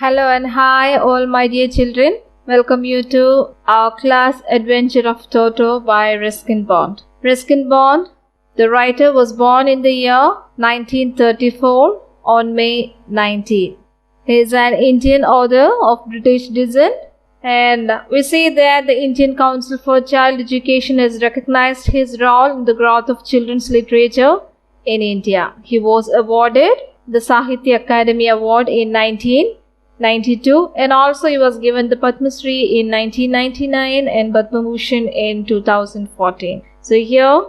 Hello and hi all my dear children. Welcome you to our class Adventure of Toto by Ruskin Bond. Ruskin Bond, the writer, was born in the year 1934 on May 19. He is an Indian author of British descent, and we see that the Indian Council for Child Education has recognized his role in the growth of children's literature in India. He was awarded the Sahitya Akademi Award in 1992, and also he was given the Padma Shri in 1999 and Padma Bhushan in 2014. So here,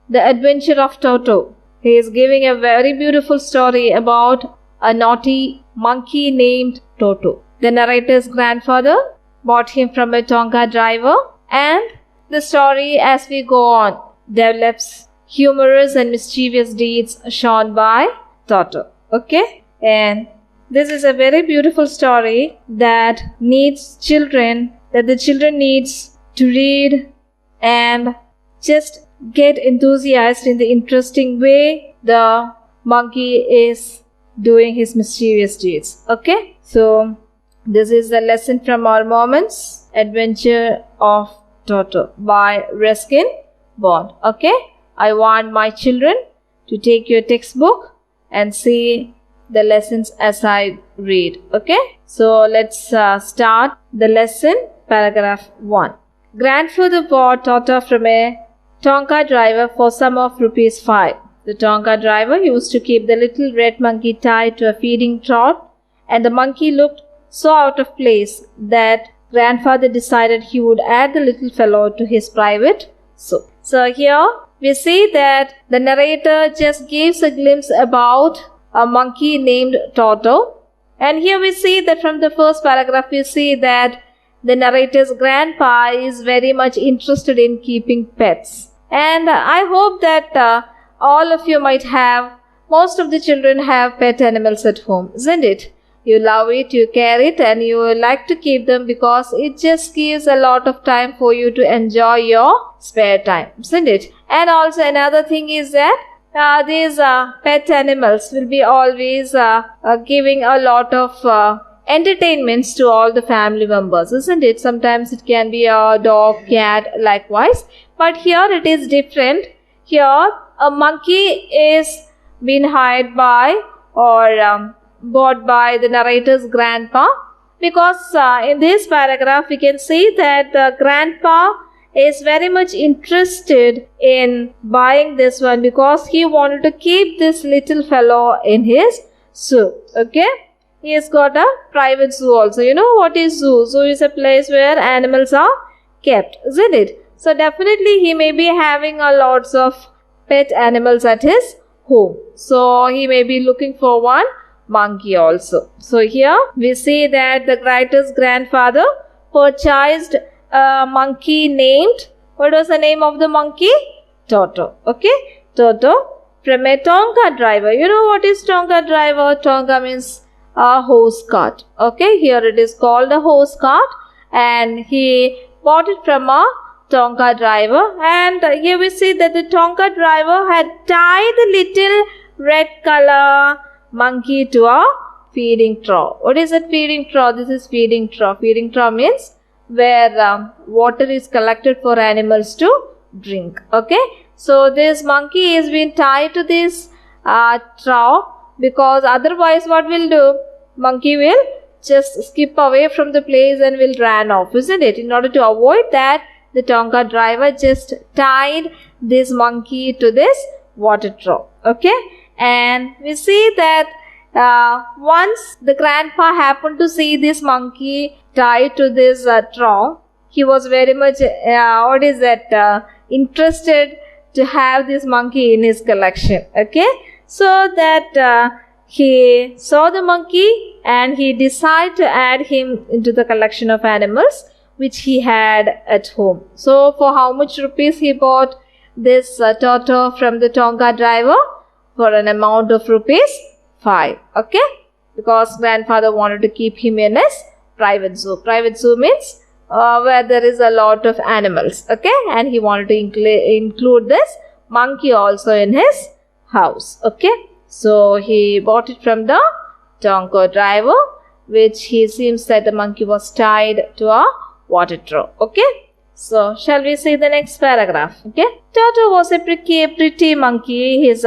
the Adventure of Toto. He is giving a very beautiful story about a naughty monkey named Toto. The narrator's grandfather bought him from a Tonga driver, and the story, as we go on, develops humorous and mischievous deeds shown by Toto. Okay? And this is a very beautiful story that the children needs to read and just get enthusiastic in the interesting way the monkey is doing his mischievous deeds. Okay? So, this is the lesson from our Moments, Adventure of Toto by Ruskin Bond. Okay? I want my children to take your textbook and see the lessons as I read. Okay? So, let's start the lesson. Paragraph 1. Grandfather bought Toto from a Tonga driver for sum of ₹5. The Tonga driver used to keep the little red monkey tied to a feeding trough, and the monkey looked so out of place that grandfather decided he would add the little fellow to his private zoo. So here we see that the narrator just gives a glimpse about a monkey named Toto, and here we see that from the first paragraph we see that the narrator's grandpa is very much interested in keeping pets, and I hope that all of you most of the children have pet animals at home, isn't it? You love it, you care it, and you like to keep them because it just gives a lot of time for you to enjoy your spare time, isn't it? And also another thing is that these pet animals will be always giving a lot of entertainments to all the family members, isn't it? Sometimes it can be a dog, cat, likewise. But here it is different. Here a monkey is being hired by or bought by the narrator's grandpa, because in this paragraph we can see that the grandpa is very much interested in buying this one because he wanted to keep this little fellow in his zoo. Okay? He has got a private zoo also. You know what is zoo? Zoo is a place where animals are kept, isn't it? So definitely he may be having a lots of pet animals at his home. So he may be looking for one monkey also. So here we see that the writer's grandfather purchased a monkey named, what was the name of the monkey? Toto. Okay? Toto from a Tonga driver. You know what is Tonga driver? Tonga means a hose cart. Okay? Here it is called a hose cart, and he bought it from a Tonga driver, and here we see that the Tonga driver had tied the little red color monkey to a feeding trough. What is that feeding trough? This is feeding trough. Feeding trough means where water is collected for animals to drink. Okay? So this monkey is being tied to this trough, because otherwise what will do? Monkey will just skip away from the place and will run off, isn't it? In order to avoid that, the Tonga driver just tied this monkey to this water trough. Okay? And we see that once the grandpa happened to see this monkey tied to this trough, he was very much interested to have this monkey in his collection. Okay? So that he saw the monkey and he decided to add him into the collection of animals which he had at home. So for how much rupees he bought this Toto from the Tonga driver? For an amount of ₹5. Okay? Because grandfather wanted to keep him in his private zoo. Private zoo means where there is a lot of animals. Okay? And he wanted to include this monkey also in his house. Okay? So he bought it from the Tonga driver, which he seems that the monkey was tied to a water trough. Okay. So, shall we see the next paragraph? Okay. Toto was a pretty monkey. His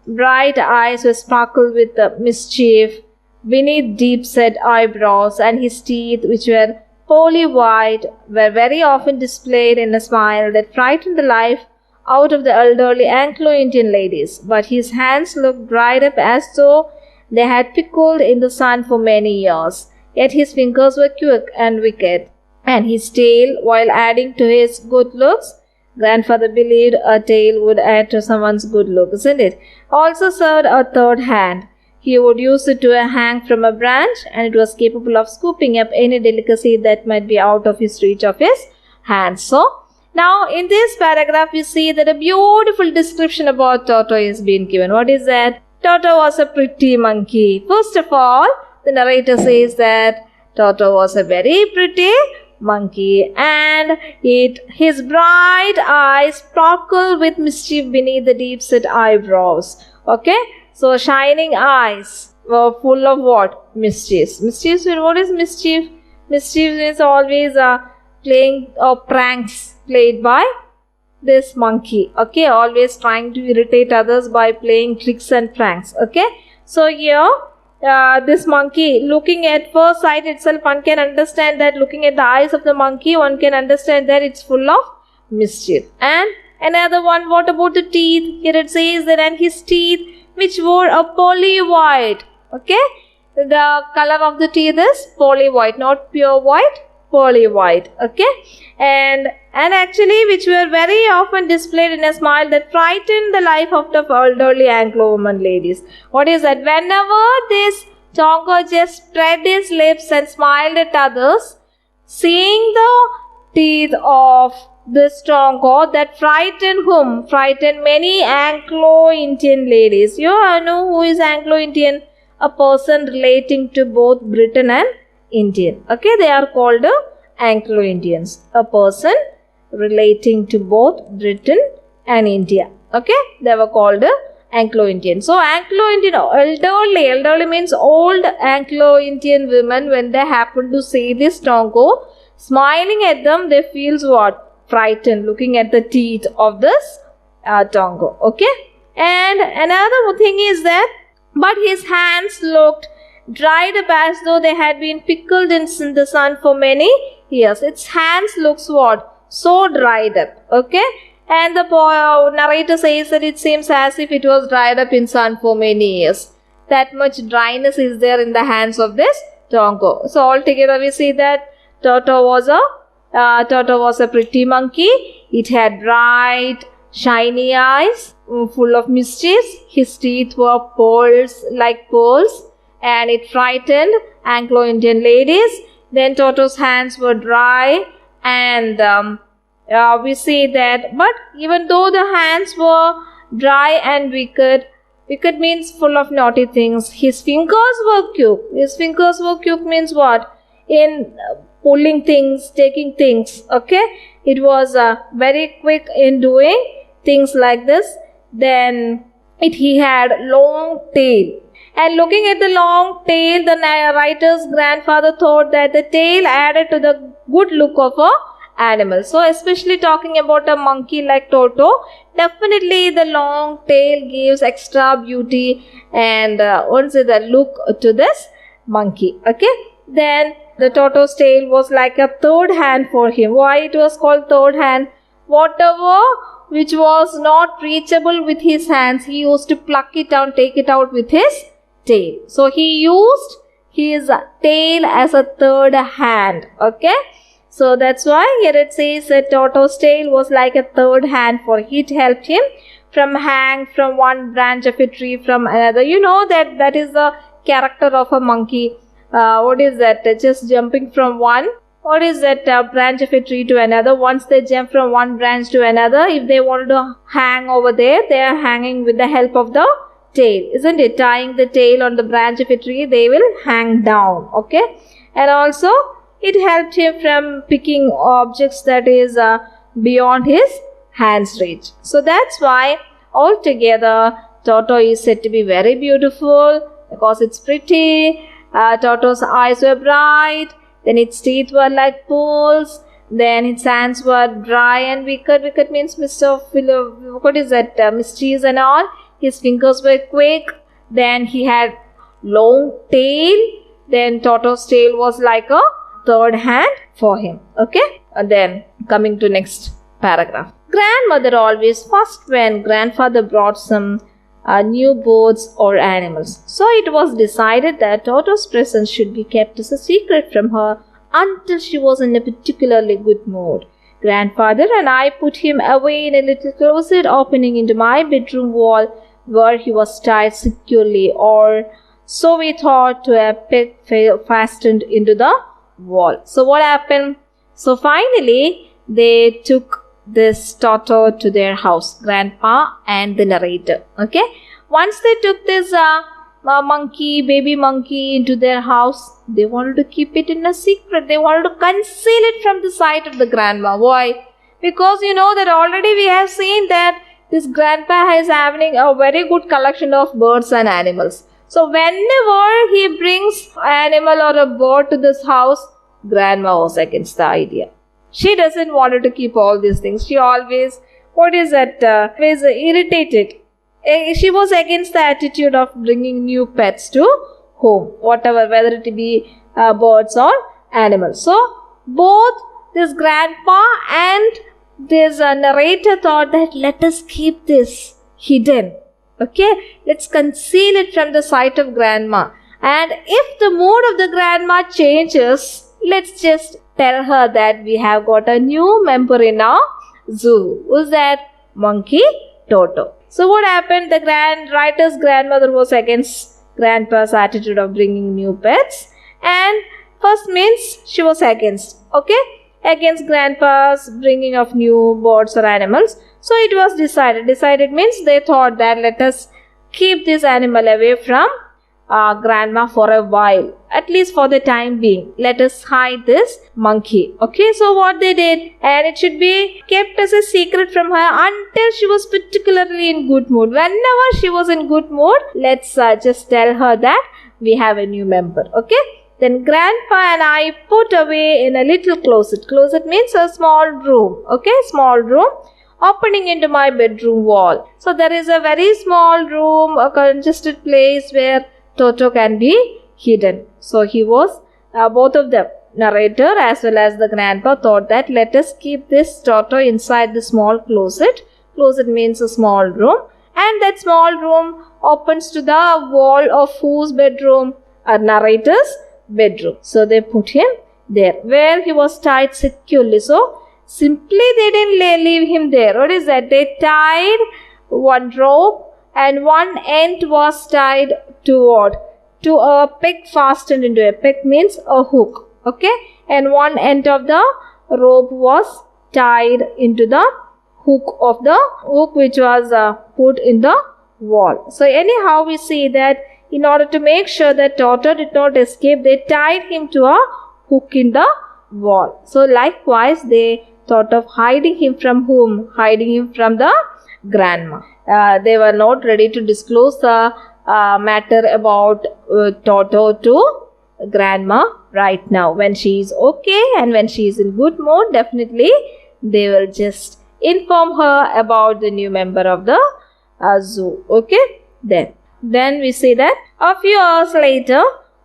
bright eyes were sparkled with mischief beneath deep-set eyebrows, and his teeth, which were pearly white, were very often displayed in a smile that frightened the life out of the elderly Anglo-Indian ladies. But his hands looked dried up as though they had pickled in the sun for many years. Yet his fingers were quick and wicked, and his tail, while adding to his good looks, grandfather believed a tail would add to someone's good look, isn't it? Also served a third hand. He would use it to hang from a branch, and it was capable of scooping up any delicacy that might be out of his reach of his hands. So, now in this paragraph, you see that a beautiful description about Toto is being given. What is that? Toto was a pretty monkey. First of all, the narrator says that Toto was a very pretty monkey, and his bright eyes sparkled with mischief beneath the deep-set eyebrows. Okay, so shining eyes were full of what? Mischief. Mischief, what is mischief? Mischief is always playing pranks played by this monkey. Okay, always trying to irritate others by playing tricks and pranks. Okay, so here this monkey, looking at first sight itself, one can understand that looking at the eyes of the monkey, one can understand that it's full of mischief. And another one, what about the teeth? Here it says that, and his teeth, which were a pearly white. Okay, the color of the teeth is pearly white, not pure white, pearly white. Okay, and actually which were very often displayed in a smile that frightened the life of the elderly Anglo-woman ladies. What is that? Whenever this Tonga just spread his lips and smiled at others, seeing the teeth of this Tonga, that frightened whom? Frightened many Anglo-Indian ladies. You know who is Anglo-Indian? A person relating to both Britain and Indian. Okay, they are called Anglo-Indians. A person relating to both Britain and India. Okay, they were called Anglo-Indian. So Anglo-Indian, elderly means old Anglo-Indian women, when they happen to see this Tongo smiling at them, they feel what? Frightened, looking at the teeth of this Tongo. Okay, and another thing is that, but his hands looked dried up as though they had been pickled in the sun for many years. Its hands looks what? So dried up. Okay, and the narrator says that it seems as if it was dried up in sun for many years. That much dryness is there in the hands of this Tongo. So altogether we see that Toto was a pretty monkey. It had bright, shiny eyes, full of mischief. His teeth were like pearls, and it frightened Anglo-Indian ladies. Then Toto's hands were dry, and we see that, but even though the hands were dry and wicked means full of naughty things, his fingers were quick. His fingers were quick means what? In pulling things, taking things. Okay, it was very quick in doing things like this. Then he had long tail. And looking at the long tail, the writer's grandfather thought that the tail added to the good look of a animal. So especially talking about a monkey like Toto, definitely the long tail gives extra beauty and the look to this monkey. Okay, then the Toto's tail was like a third hand for him. Why it was called third hand? Whatever which was not reachable with his hands, he used to pluck it down, take it out with his tail. So he used his tail as a third hand. Okay, so that's why here it says that Toto's tail was like a third hand, for it helped him hang from one branch of a tree from another. You know that is the character of a monkey. What is that? Just jumping from one. What is that? Branch of a tree to another. Once they jump from one branch to another, if they want to hang over there, they are hanging with the help of the tail, isn't it? Tying the tail on the branch of a tree, they will hang down. Okay, and also it helped him from picking objects that is beyond his hand's reach. So that's why altogether Toto is said to be very beautiful, because it's pretty, Toto's eyes were bright, then its teeth were like pools, then its hands were dry and wicked. Wicked means what is that? Mischievous and all. His fingers were quick. Then he had long tail. Then Toto's tail was like a third hand for him. Okay. And then coming to next paragraph. Grandmother always fussed when grandfather brought some new birds or animals. So it was decided that Toto's presence should be kept as a secret from her until she was in a particularly good mood. Grandfather and I put him away in a little closet opening into my bedroom wall, where he was tied securely, or so we thought, to a peg fastened into the wall. So what happened? So finally they took this Toto to their house, grandpa and the narrator. Okay, once they took this baby monkey into their house, they wanted to keep it in a secret. They wanted to conceal it from the sight of the grandma. Why? Because you know that already we have seen that this grandpa is having a very good collection of birds and animals. So whenever he brings an animal or a bird to this house, grandma was against the idea. She doesn't want to keep all these things. She always, always irritated. She was against the attitude of bringing new pets to home, whatever, whether it be birds or animals. So both this grandpa and this narrator thought that let us keep this hidden. Okay, let's conceal it from the sight of grandma. And if the mood of the grandma changes, let's just tell her that we have got a new member in our zoo. Who's that? Monkey Toto. So what happened? The writer's grandmother was against grandpa's attitude of bringing new pets, and first means she was against. Okay, against grandpa's bringing of new birds or animals. So it was decided. Decided means they thought that let us keep this animal away from grandma for a while, at least for the time being. Let us hide this monkey. Okay, so what they did, and it should be kept as a secret from her until she was particularly in good mood. Whenever she was in good mood, let's just tell her that we have a new member. Okay, then grandpa and I put away in a little closet. Closet means a small room. Okay, small room opening into my bedroom wall. So there is a very small room, a congested place where Toto can be hidden. So he was, both of them, narrator as well as the grandpa, thought that let us keep this Toto inside the small closet. Closet means a small room, and that small room opens to the wall of whose bedroom? A narrator's bedroom. So they put him there, where he was tied securely. So simply they didn't leave him there. What is that? They tied one rope, and one end was tied to what? To a peg fastened into a peg means a hook. Okay, and one end of the rope was tied into the hook which was put in the wall. So anyhow we see that in order to make sure that Toto did not escape, they tied him to a hook in the wall. So likewise they thought of hiding him from whom? Hiding him from the grandma. They were not ready to disclose the matter about Toto to grandma right now. When she is okay and when she is in good mood, definitely they will just inform her about the new member of the zoo. Okay, then we see that a few hours later,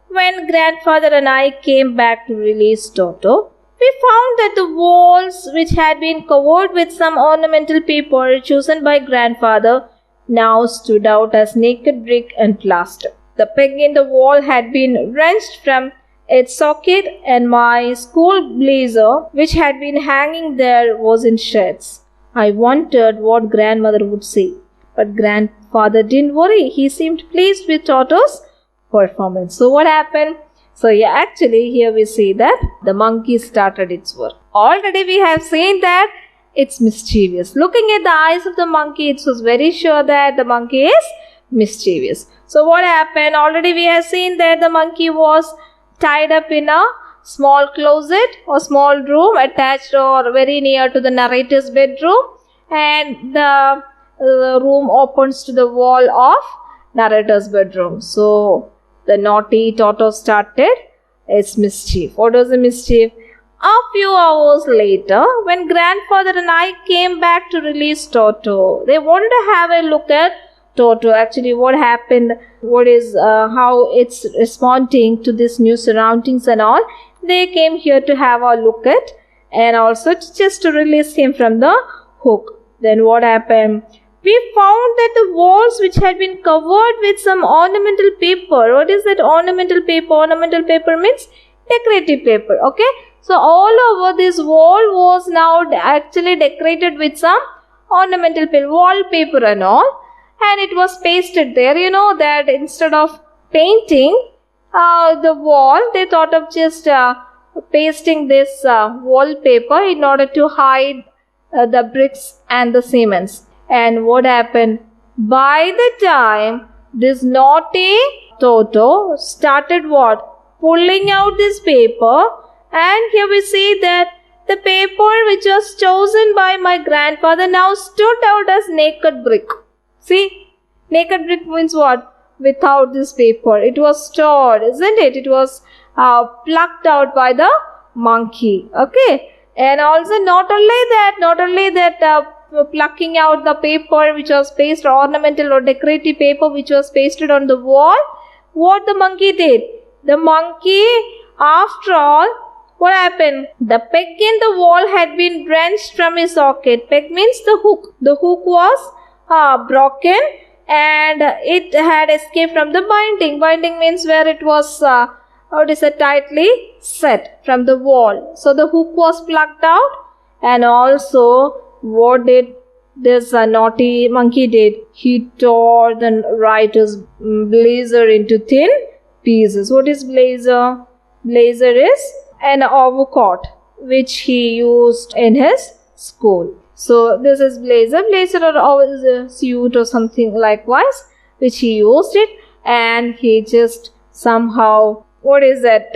when grandfather and I came back to release Toto, we found that the walls, which had been covered with some ornamental paper chosen by grandfather, now stood out as naked brick and plaster. The peg in the wall had been wrenched from its socket, and my school blazer, which had been hanging there, was in shreds. I wondered what grandmother would say, but grandfather didn't worry. He seemed pleased with Toto's performance. So what happened? So yeah, actually here we see that the monkey started its work. Already we have seen that it's mischievous. Looking at the eyes of the monkey, it was very sure that the monkey is mischievous. So what happened? Already we have seen that the monkey was tied up in a small closet or small room attached or very near to the narrator's bedroom, and the room opens to the wall of narrator's bedroom. So the naughty Toto started its mischief. What was the mischief? A few hours later, when grandfather and I came back to release Toto, they wanted to have a look at Toto. Actually, what happened, how it's responding to this new surroundings and all. They came here to have a look at, and also just to release him from the hook. Then what happened? We found that the walls which had been covered with some ornamental paper. What is that ornamental paper? Ornamental paper means decorative paper. Okay. So all over this wall was now actually decorated with some ornamental paper, wallpaper and all. And it was pasted there. You know that instead of painting the wall, they thought of just pasting this wallpaper in order to hide the bricks and the cements. And what happened? By the time this naughty Toto started what? Pulling out this paper, and here we see that the paper which was chosen by my grandfather now stood out as naked brick. See, naked brick means what? Without this paper. It was stored, isn't it? It was plucked out by the monkey. Okay. And also not only that plucking out the paper which was pasted, ornamental or decorative paper which was pasted on the wall, what the monkey did? The monkey, after all, what happened? The peg in the wall had been wrenched from his socket. Peg means the hook. The hook was broken and it had escaped from the binding. Binding means where it was tightly set from the wall. So the hook was plucked out, and also what did this naughty monkey did? He tore the writer's blazer into thin pieces. What is blazer? Blazer is an overcoat which he used in his school. So this is blazer. Blazer or a suit or something likewise which he used it, and he just somehow, what is that?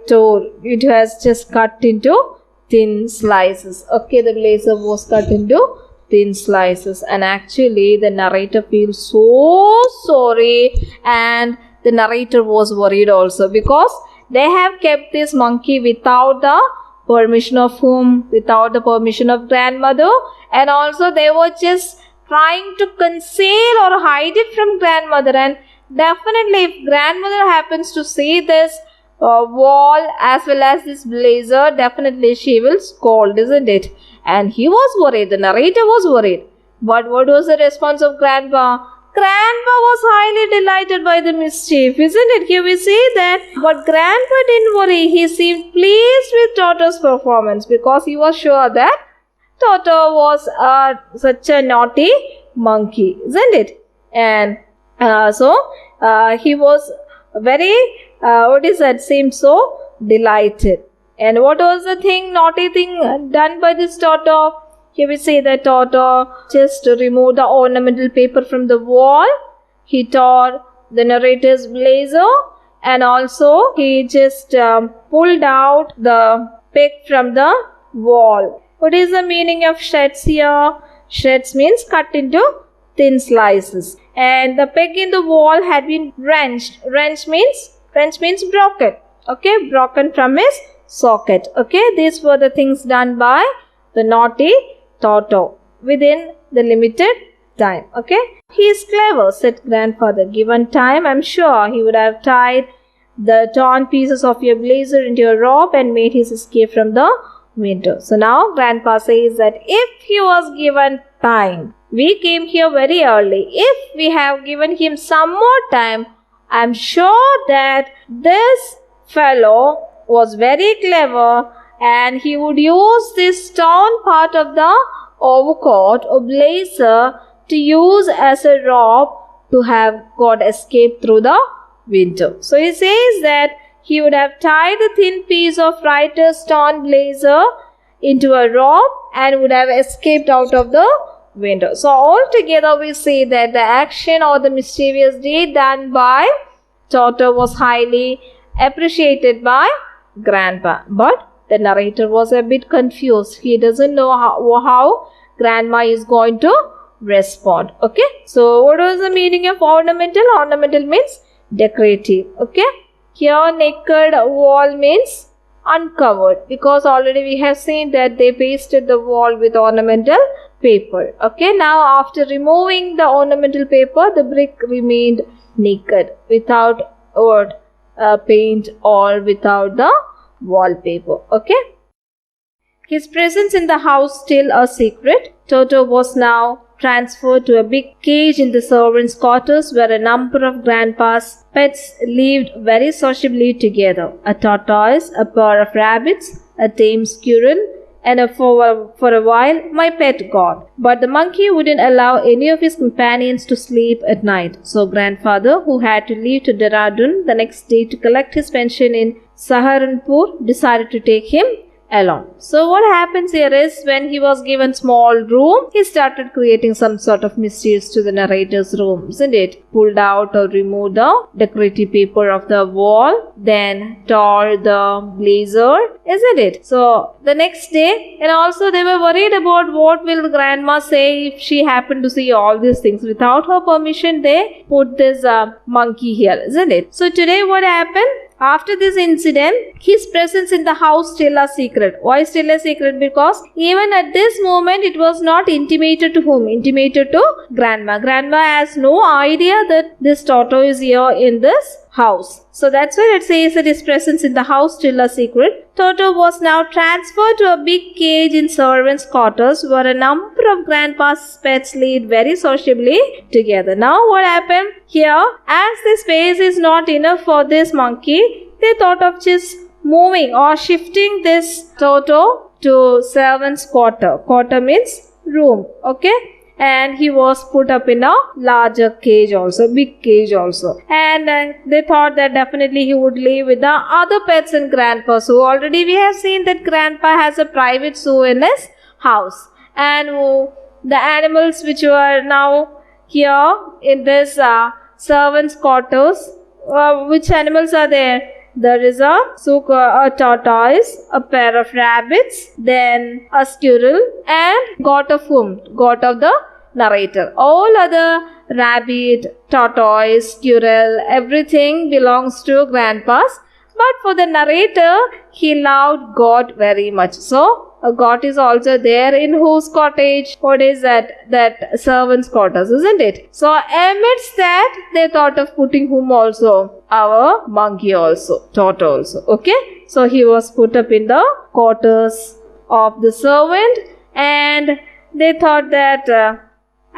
Tore. It has just cut into thin slices. Okay, the blazer was cut into thin slices, and actually the narrator feels so sorry, and the narrator was worried also, because they have kept this monkey without the permission of whom? Without the permission of grandmother, and also they were just trying to conceal or hide it from grandmother. And definitely if grandmother happens to see this wall as well as this blazer, definitely she will scold, isn't it? And he was worried, the narrator was worried. But what was the response of grandpa? Grandpa was highly delighted by the mischief, isn't it? Here we see that, but grandpa didn't worry. He seemed pleased with Toto's performance, because he was sure that Toto was such a naughty monkey, isn't it? And so he was very, seemed so delighted. And what was the naughty thing done by this Toto? Here we see that Toto just removed the ornamental paper from the wall. He tore the narrator's blazer, and also he just pulled out the peg from the wall. What is the meaning of shreds here? Shreds means cut into thin slices. And the peg in the wall had been wrenched. Wrench means broken. Okay, broken from his socket. Okay, these were the things done by the naughty Toto within the limited time. Okay, he is clever, said grandfather. Given time, I'm sure he would have tied the torn pieces of your blazer into a rope and made his escape from the window. So now grandpa says that if he was given time, we came here very early. If we have given him some more time, I'm sure that this fellow was very clever, and he would use this torn part of the overcoat or blazer to use as a rope to have got escaped through the window. So he says that he would have tied the thin piece of writer's torn blazer into a rope and would have escaped out of the window. So altogether we see that the action or the mischievous deed done by Toto was highly appreciated by grandpa. But the narrator was a bit confused. He doesn't know how grandma is going to respond. Okay. So what was the meaning of ornamental? Ornamental means decorative. Okay. Here naked wall means uncovered, because already we have seen that they pasted the wall with ornamental paper. Okay. Now after removing the ornamental paper, the brick remained naked without paint or without the wallpaper. Okay. His presence in the house still a secret. Toto was now transferred to a big cage in the servants' quarters, where a number of grandpa's pets lived very sociably together. A tortoise, a pair of rabbits, a tame squirrel, and for a while my pet god. But the monkey wouldn't allow any of his companions to sleep at night. So grandfather, who had to leave to Dehradun the next day to collect his pension in Saharanpur, decided to take him along. So what happens here is, when he was given small room, he started creating some sort of mischiefs to the narrator's room, isn't it? Pulled out or removed the decorative paper of the wall, then tore the blazer, isn't it? So the next day, and also they were worried about what will grandma say if she happened to see all these things. Without her permission, they put this monkey here, isn't it? So today what happened? After this incident, his presence in the house still a secret. Why still a secret? Because even at this moment, it was not intimated to whom? Intimated to grandma. Grandma has no idea that this Toto is here in this house. So that's why it says that his presence in the house still a secret. Toto was now transferred to a big cage in servants' quarters, where a number of grandpa's pets lived very sociably together. Now what happened here? As the space is not enough for this monkey, they thought of just moving or shifting this Toto to servants' quarter. Quarter means room. Okay. And he was put up in a larger cage also, big cage also. And they thought that definitely he would live with the other pets in grandpa. So already we have seen that grandpa has a private zoo in his house. And the animals which were now here in this servants' quarters, which animals are there? There is a tortoise, a pair of rabbits, then a squirrel, and goat of whom? Goat of the narrator. All other rabbit, tortoise, squirrel, everything belongs to grandpa's. But for the narrator, he loved goat very much. So a goat is also there in whose cottage? What is that? That servants' quarters, isn't it? So amidst that, they thought of putting whom also? Our monkey also, Toto also. Okay. So he was put up in the quarters of the servant, and they thought that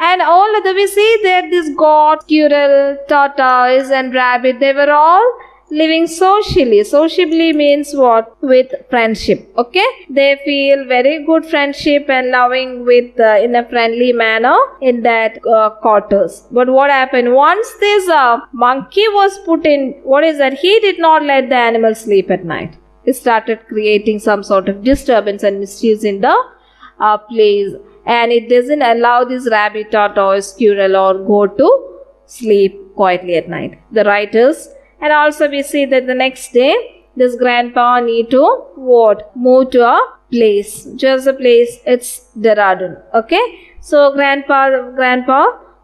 and all other, we see that this goat, squirrel, tortoise and rabbit, they were all living socially. Sociably means what? With friendship. Okay. They feel very good friendship and loving with in a friendly manner in that quarters. But what happened? Once this monkey was put in, what is that? He did not let the animals sleep at night. He started creating some sort of disturbance and mischiefs in the place. And it doesn't allow this rabbit, tortoise, squirrel or goat to sleep quietly at night. The writers, and also we see that the next day, this grandpa need to what? Move to a place. Just a place, it's Dehradun. Okay. So grandpa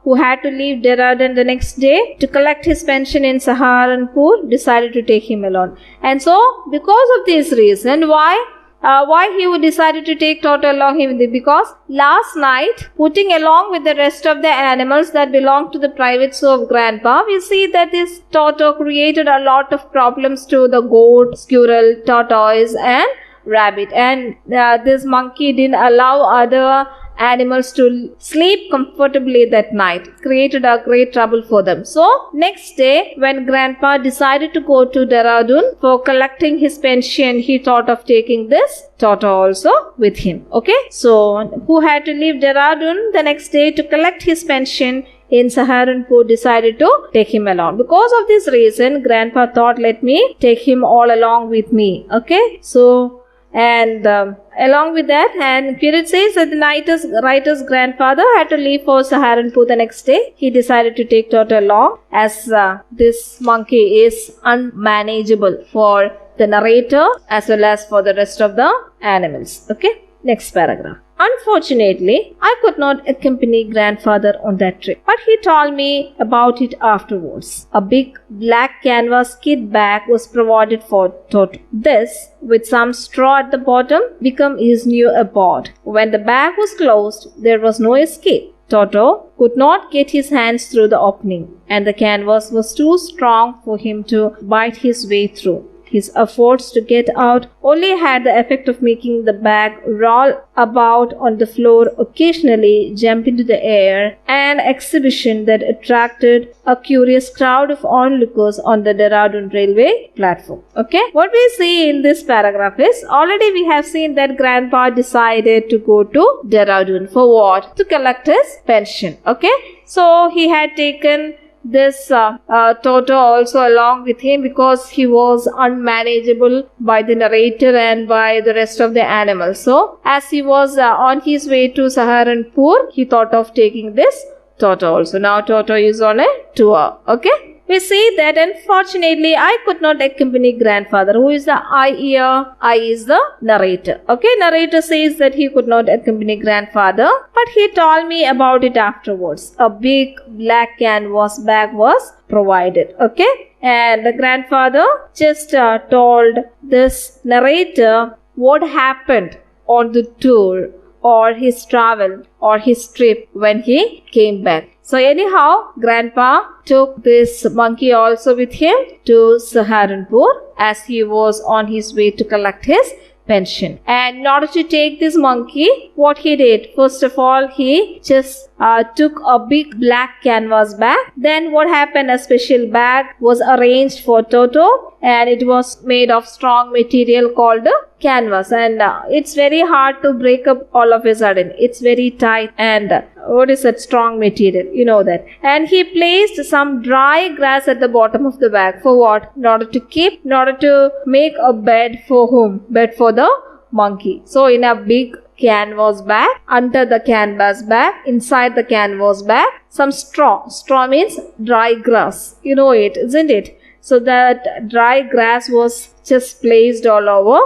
who had to leave Dehradun the next day to collect his pension in Saharanpur, decided to take him along. And so because of this reason, why he would decided to take Toto along with him? Because last night, putting along with the rest of the animals that belong to the private zoo of grandpa, we see that this Toto created a lot of problems to the goat, squirrel, tortoise and rabbit. And this monkey didn't allow other animals to sleep comfortably that night. Created a great trouble for them. So next day, when grandpa decided to go to Dehradun for collecting his pension, he thought of taking this Toto also with him. Okay. So who had to leave Dehradun the next day to collect his pension in Saharanpur, decided to take him along. Because of this reason, grandpa thought, let me take him all along with me. Okay. So and along with that, and Kirit says that the writer's grandfather had to leave for Saharanpur the next day. He decided to take Toto along, as this monkey is unmanageable for the narrator as well as for the rest of the animals. Okay, next paragraph. Unfortunately, I could not accompany grandfather on that trip, but he told me about it afterwards. A big black canvas kit bag was provided for Toto. This, with some straw at the bottom, became his new abode. When the bag was closed, there was no escape. Toto could not get his hands through the opening, and the canvas was too strong for him to bite his way through. His efforts to get out only had the effect of making the bag roll about on the floor, occasionally jump into the air, an exhibition that attracted a curious crowd of onlookers on the Dehradun railway platform. Okay, what we see in this paragraph is, already we have seen that grandpa decided to go to Dehradun for what? To collect his pension. Okay, so he had taken this Toto also along with him because he was unmanageable by the narrator and by the rest of the animals. So as he was on his way to Saharanpur, he thought of taking this Toto also. Now Toto is on a tour. Okay. We see that unfortunately I could not accompany grandfather. Who is the I here? I is the narrator. Okay, narrator says that he could not accompany grandfather, but he told me about it afterwards. A big black canvas bag was provided. Okay, and the grandfather just told this narrator what happened on the tour or his travel or his trip when he came back. So anyhow, grandpa took this monkey also with him to Saharanpur as he was on his way to collect his pension. And in order to take this monkey, what he did, first of all, he just took a big black canvas bag. Then what happened, a special bag was arranged for Toto, and it was made of strong material called canvas, and it's very hard to break up all of a sudden. It's very tight, and what is that strong material, you know that. And he placed some dry grass at the bottom of the bag. For what? In order to make a bed for whom? Bed for the monkey. So in a big canvas bag, under the canvas bag, inside the canvas bag, some straw. Straw means dry grass. You know it, isn't it? So that dry grass was just placed all over.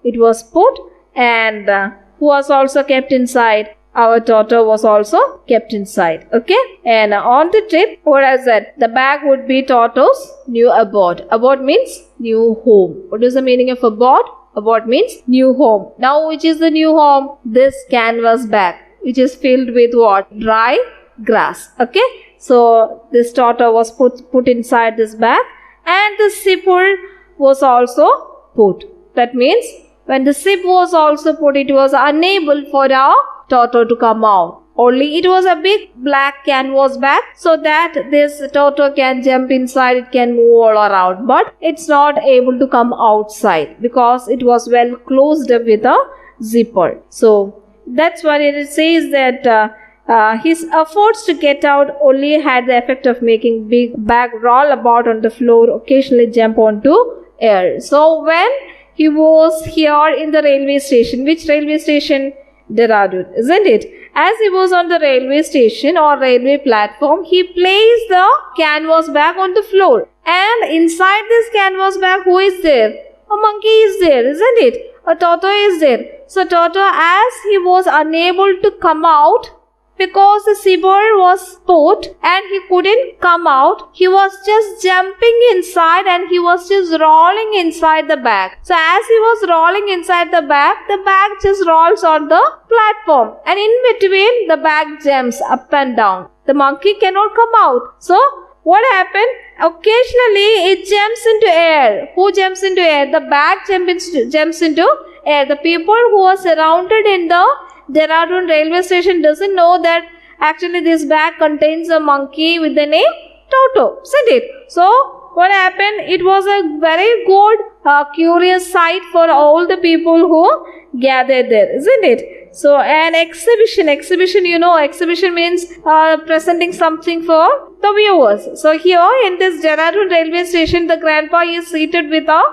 It was put, and who was also kept inside? Our Toto was also kept inside. Okay, and on the trip, what I said, the bag would be Toto's new abode. Abode means new home. What is the meaning of abode? Abode means new home. Now, which is the new home? This canvas bag, which is filled with what? Dry grass. Okay, so this Toto was put inside this bag, and the sipper was also put. That means when the sip was also put, it was unable for our Toto to come out. Only it was a big black canvas bag so that this Toto can jump inside, it can move all around. But it's not able to come outside because it was well closed up with a zipper. So that's what it says, that his efforts to get out only had the effect of making big bag roll about on the floor, occasionally jump onto air. So when he was here in the railway station, which railway station? Dehradun, isn't it? As he was on the railway station or railway platform, he placed the canvas bag on the floor. And inside this canvas bag, who is there? A monkey is there, isn't it? A Toto is there. So Toto, as he was unable to come out, because the zipper was put and he couldn't come out, he was just jumping inside and he was just rolling inside the bag. So as he was rolling inside the bag just rolls on the platform, and in between the bag jumps up and down. The monkey cannot come out. So what happened? Occasionally it jumps into air. Who jumps into air? The bag jumps into air. The people who are surrounded in the Dehradun railway station doesn't know that actually this bag contains a monkey with the name Toto, isn't it? So what happened? It was a very good, curious sight for all the people who gathered there, isn't it? So an exhibition, you know, exhibition means presenting something for the viewers. So here in this Dehradun railway station, the grandpa is seated with a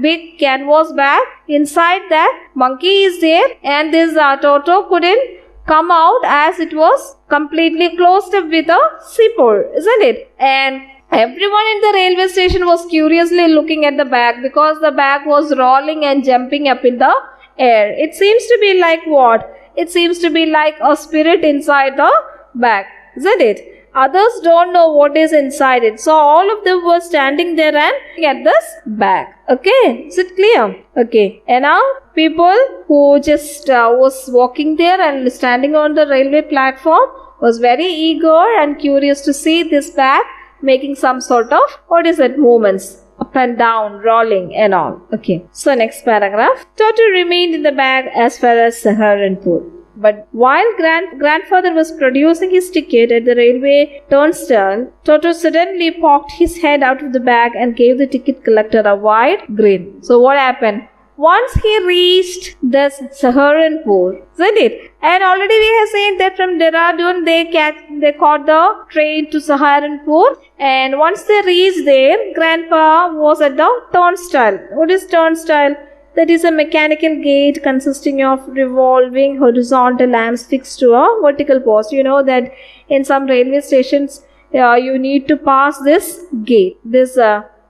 big canvas bag. Inside that, monkey is there, and this Toto couldn't come out as it was completely closed up with a zipper, isn't it? And everyone in the railway station was curiously looking at the bag because the bag was rolling and jumping up in the air. It seems to be like what? It seems to be like a spirit inside the bag, isn't it? Others don't know what is inside it. So all of them were standing there and looking at this bag. Okay, is it clear? Okay, and now people who just was walking there and standing on the railway platform was very eager and curious to see this bag making some sort of, what is it, movements, up and down, rolling and all. Okay, so next paragraph. Toto remained in the bag as far as Saharanpur. But while grandfather was producing his ticket at the railway turnstile, Toto suddenly poked his head out of the bag and gave the ticket collector a wide grin. So what happened? Once he reached this Saharanpur, isn't it? And already we have seen that from Dehradun they caught the train to Saharanpur, and once they reached there, Grandpa was at the turnstile. What is turnstile? That is a mechanical gate consisting of revolving horizontal lamps fixed to a vertical post. You know that in some railway stations you need to pass this gate, this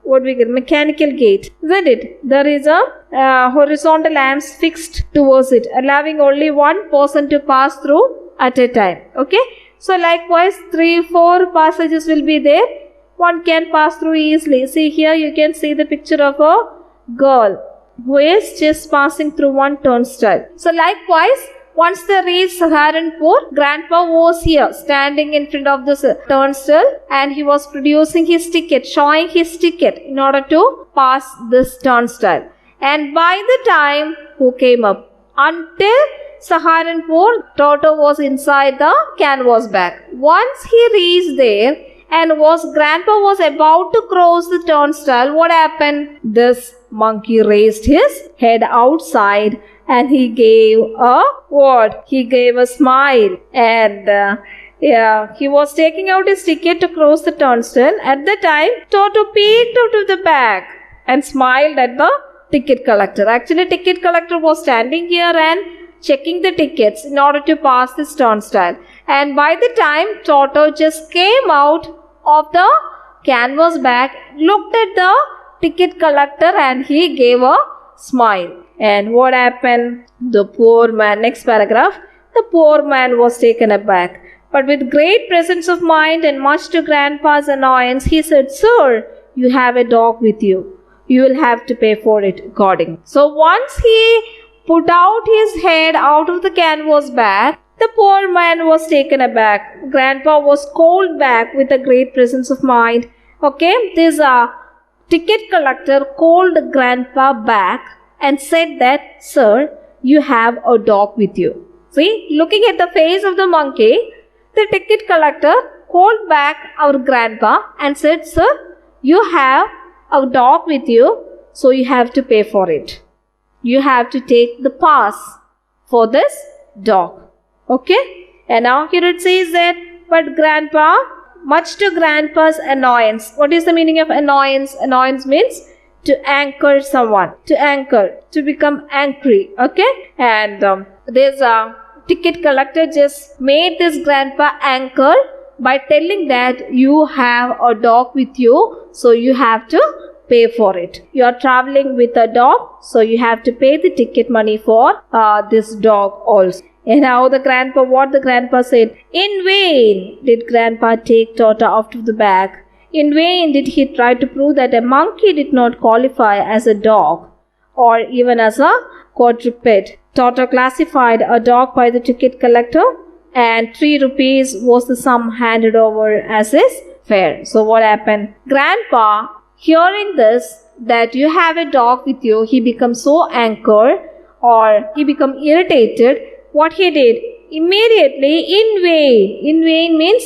what we call mechanical gate, isn't it? There is a horizontal lamps fixed towards it, allowing only one person to pass through at a time. Okay, so likewise 3-4 passages will be there. One can pass through easily. See here, you can see the picture of a girl who is just passing through one turnstile. So likewise, once they reached Saharanpur, Grandpa was here standing in front of the turnstile, and he was producing his ticket, showing his ticket in order to pass this turnstile. And by the time who came up, until Saharanpur, Toto was inside the canvas bag. Once he reached there and Grandpa was about to cross the turnstile, what happened? This monkey raised his head outside and he gave a what? He gave a smile, and he was taking out his ticket to cross the turnstile. At the time, Toto peeked out of the bag and smiled at the ticket collector. Actually, ticket collector was standing here and checking the tickets in order to pass this turnstile. And by the time Toto just came out of the canvas bag, looked at the ticket collector and he gave a smile. And what happened? The poor man, next paragraph, the poor man was taken aback. But with great presence of mind and much to Grandpa's annoyance, he said, "Sir, you have a dog with you. You will have to pay for it according." So once he put out his head out of the canvas bag, the poor man was taken aback. Grandpa was called back with a great presence of mind. Okay, this ticket collector called Grandpa back and said that, "Sir, you have a dog with you." See, looking at the face of the monkey, the ticket collector called back our Grandpa and said, "Sir, you have a dog with you, so you have to pay for it. You have to take the pass for this dog." Okay, and now here it says that, but Grandpa, much to Grandpa's annoyance. What is the meaning of annoyance? Annoyance means to anchor someone, to anchor, to become angry. Okay, and this ticket collector just made this Grandpa anchor by telling that you have a dog with you, so you have to pay for it. You are traveling with a dog, so you have to pay the ticket money for this dog also. And now what the Grandpa said, in vain did Grandpa take Toto out of the bag. In vain did he try to prove that a monkey did not qualify as a dog or even as a quadruped. Toto classified a dog by the ticket collector, and 3 rupees was the sum handed over as his fare. So what happened? Grandpa, hearing this, that you have a dog with you, he became so angered, or he became irritated. What he did? Immediately, in vain means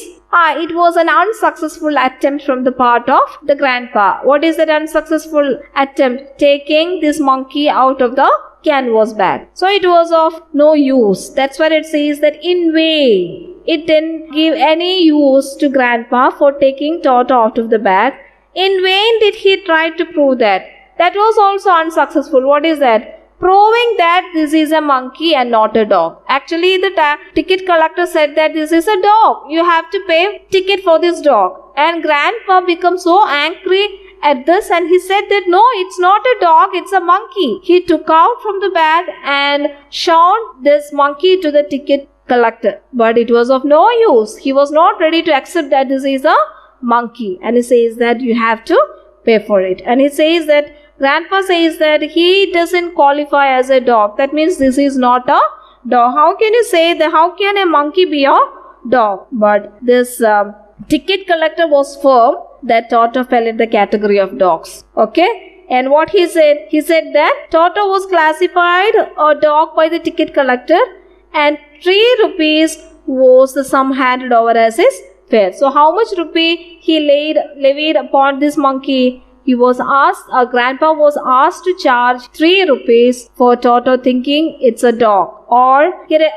it was an unsuccessful attempt from the part of the Grandpa. What is that unsuccessful attempt? Taking this monkey out of the canvas bag. So it was of no use. That's why it says that in vain. It didn't give any use to Grandpa for taking Toto out of the bag. In vain did he try to prove that. That was also unsuccessful. What is that? Proving that this is a monkey and not a dog. Actually, the ticket collector said that this is a dog. You have to pay ticket for this dog. And Grandpa becomes so angry at this and he said that no, it's not a dog, it's a monkey. He took out from the bag and shown this monkey to the ticket collector. But it was of no use. He was not ready to accept that this is a monkey. And he says that you have to pay for it. And he says that Grandpa says that he doesn't qualify as a dog. That means this is not a dog. How can you say that? How can a monkey be a dog? But this ticket collector was firm that Toto fell in the category of dogs. Okay? And what he said that Toto was classified a dog by the ticket collector and 3 rupees was the sum handed over as his fare. So how much rupee he levied upon this monkey? He was asked, Grandpa was asked to charge 3 rupees for Toto thinking it's a dog. Or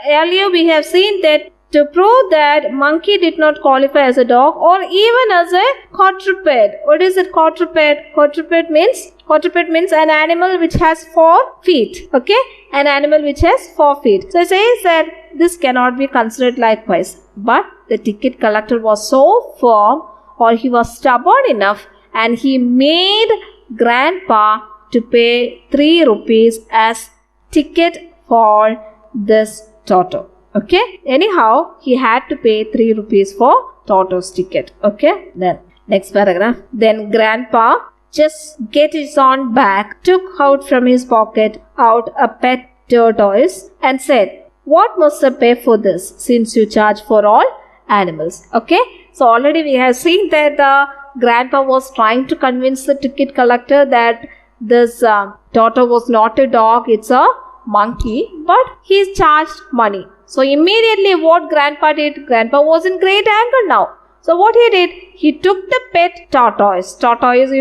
earlier we have seen that to prove that monkey did not qualify as a dog or even as a quadruped. What is it, quadruped? Quadruped means an animal which has 4 feet. Okay? An animal which has 4 feet. So it says that this cannot be considered likewise. But the ticket collector was so firm, or he was stubborn enough, and he made Grandpa to pay 3 rupees as ticket for this Toto. Okay. Anyhow, he had to pay 3 rupees for Toto's ticket. Okay. Then next paragraph. Then Grandpa just get his own back, took out from his pocket out a pet tortoise and said, "What must I pay for this, since you charge for all animals?" Okay. So already we have seen that the Grandpa was trying to convince the ticket collector that this Toto was not a dog, it's a monkey, but he charged money. So immediately what Grandpa did? Grandpa was in great anger now. So what he did? He took the pet tortoise. Tortoise,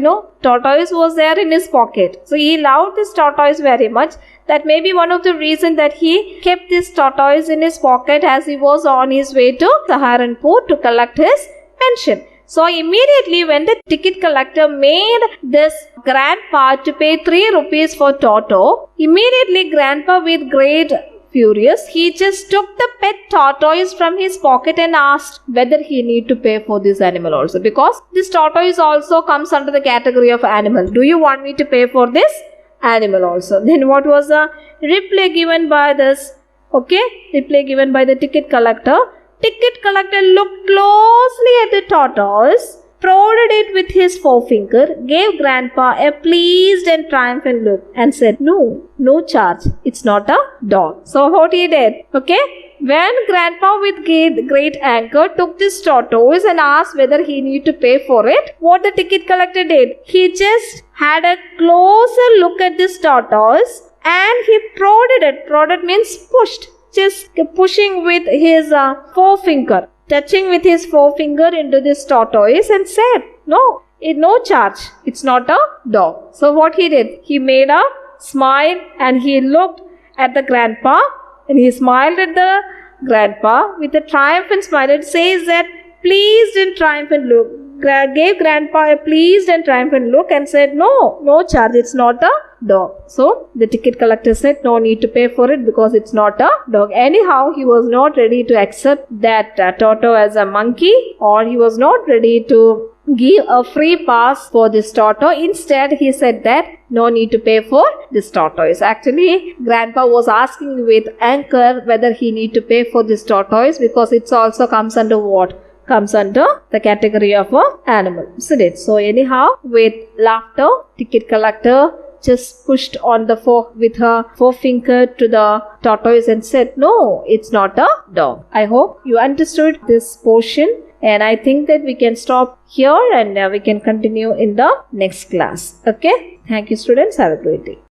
tortoise was there in his pocket. So he loved this tortoise very much. That may be one of the reasons that he kept this tortoise in his pocket as he was on his way to Saharanpur to collect his pension. So immediately when the ticket collector made this Grandpa to pay 3 rupees for Toto, immediately Grandpa, with great furious, he just took the pet tortoise from his pocket and asked whether he need to pay for this animal also, because this tortoise also comes under the category of animal. Do you want me to pay for this animal also? Then what was the reply given by this? Okay, reply given by the ticket collector. Ticket collector looked closely at the tortoise, prodded it with his forefinger, gave Grandpa a pleased and triumphant look and said, No charge. It's not a dog. So what he did? Okay. When Grandpa with great anger took this tortoise and asked whether he need to pay for it, what the ticket collector did? He just had a closer look at this tortoise and he prodded it. Prodded means pushed. Just pushing with his forefinger, touching with his forefinger into this tortoise and said, no charge. It's not a dog. So what he did? He made a smile and he looked at the Grandpa and he smiled at the Grandpa with a triumphant smile. It says that pleased and triumphant look. Gave Grandpa a pleased and triumphant look and said, no charge, it's not a dog. So the ticket collector said no need to pay for it because it's not a dog. Anyhow, he was not ready to accept that Toto as a monkey, or he was not ready to give a free pass for this Toto. Instead, he said that no need to pay for this tortoise. Actually, Grandpa was asking with anger whether he need to pay for this tortoise because it also comes under what? Comes under the category of an animal, isn't it? So anyhow, with laughter, ticket collector just pushed on the with her forefinger to the tortoise and said, no, it's not a dog. I hope you understood this portion, and I think that we can stop here and we can continue in the next class. Okay? Thank you, students. Have a great day.